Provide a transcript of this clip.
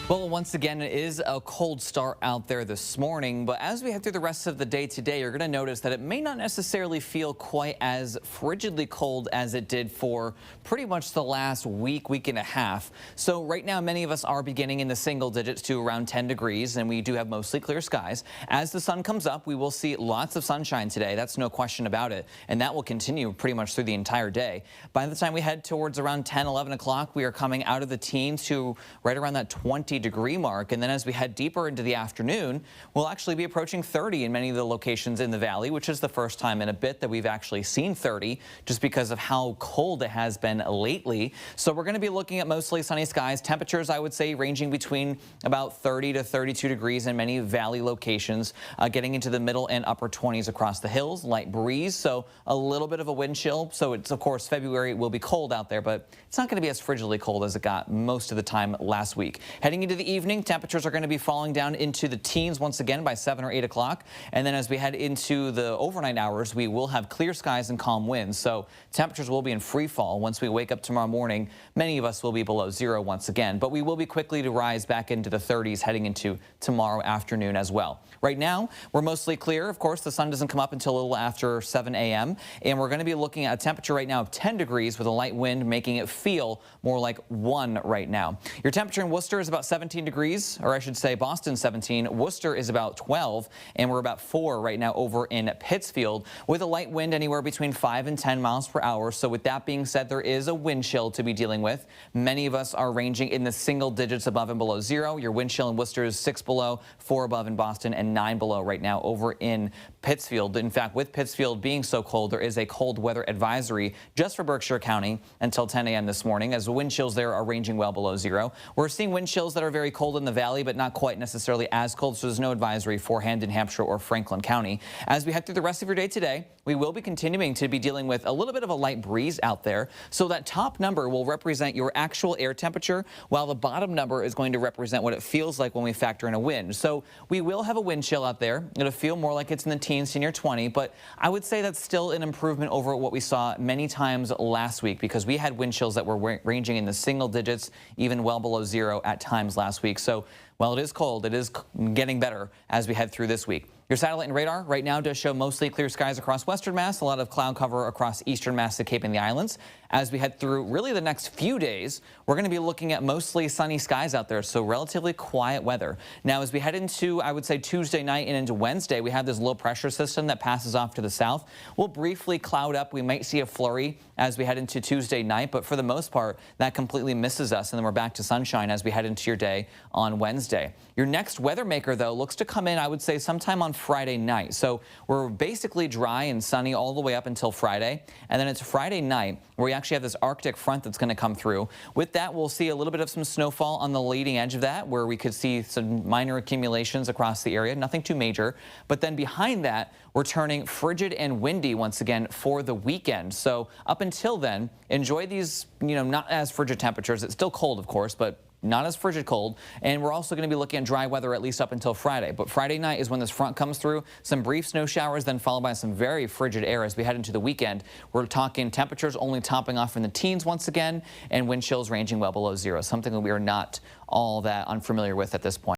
Well, once again, it is a cold start out there this morning, but as we head through the rest of the day today, you're going to notice that it may not necessarily feel quite as frigidly cold as it did for pretty much the last week and a half. So right now, many of us are beginning in the single digits to around 10 degrees, and we do have mostly clear skies. As the sun comes up, we will see lots of sunshine today. That's no question about it, and that will continue pretty much through the entire day. By the time we head towards around 10, 11 o'clock, we are coming out of the teens to right around that 20-degree mark, and then as we head deeper into the afternoon, we'll actually be approaching 30 in many of the locations in the valley, which is the first time in a bit that we've actually seen 30 just because of how cold it has been lately. So we're going to be looking at mostly sunny skies. Temperatures, I would say, ranging between about 30 to 32 degrees in many valley locations, getting into the middle and upper 20s across the hills. Light breeze, so a little bit of a wind chill. So it's, of course, February will be cold out there, but it's not going to be as frigidly cold as it got most of the time last week. Heading into the evening, temperatures are going to be falling down into the teens once again by 7 or 8 o'clock. And then as we head into the overnight hours, we will have clear skies and calm winds. So temperatures will be in free fall. Once we wake up tomorrow morning, many of us will be below zero once again. But we will be quickly to rise back into the 30s heading into tomorrow afternoon as well. Right now, we're mostly clear. Of course, the sun doesn't come up until a little after 7 a.m. And we're going to be looking at a temperature right now of 10 degrees with a light wind, making it feel more like 1 right now. Your temperature in Worcester is about 17 degrees, or I should say Boston 17. Worcester is about 12, and we're about 4 right now over in Pittsfield with a light wind anywhere between 5 and 10 miles per hour. So with that being said, there is a wind chill to be dealing with. Many of us are ranging in the single digits above and below zero. Your wind chill in Worcester is 6 below, 4 above in Boston, and 9 below right now over in Pittsfield. In fact, with Pittsfield being so cold, there is a cold weather advisory just for Berkshire County until 10 a.m. this morning, as the wind chills there are ranging well below zero. We're seeing wind chills that are very cold in the valley, but not quite necessarily as cold, so there's no advisory for Hamden, Hampshire, or Franklin County. As we head through the rest of your day today, we will be continuing to be dealing with a little bit of a light breeze out there. So that top number will represent your actual air temperature, while the bottom number is going to represent what it feels like when we factor in a wind. So we will have a wind chill out there. It'll feel more like it's in the teens to near 20, but I would say that's still an improvement over what we saw many times last week, because we had wind chills that were ranging in the single digits, even well below zero at times last week. So while it is cold, it is getting better as we head through this week. Your satellite and radar right now does show mostly clear skies across western Mass, a lot of cloud cover across eastern Mass to Cape and the Islands. As we head through really the next few days, we're going to be looking at mostly sunny skies out there, so relatively quiet weather. Now, as we head into, I would say, Tuesday night and into Wednesday, we have this low pressure system that passes off to the south. We'll briefly cloud up. We might see a flurry as we head into Tuesday night, but for the most part, that completely misses us, and then we're back to sunshine as we head into your day on Wednesday. Your next weather maker, though, looks to come in, I would say, sometime on Friday night. So we're basically dry and sunny all the way up until Friday, and then it's Friday night where we actually have this Arctic front that's going to come through. With that, we'll see a little bit of some snowfall on the leading edge of that, where we could see some minor accumulations across the area, nothing too major. But then behind that, we're turning frigid and windy once again for the weekend. So up until then, enjoy these, not as frigid temperatures. It's still cold, of course, but not as frigid cold, and we're also going to be looking at dry weather at least up until Friday. But Friday night is when this front comes through. Some brief snow showers, then followed by some very frigid air as we head into the weekend. We're talking temperatures only topping off in the teens once again, and wind chills ranging well below zero, something that we are not all that unfamiliar with at this point.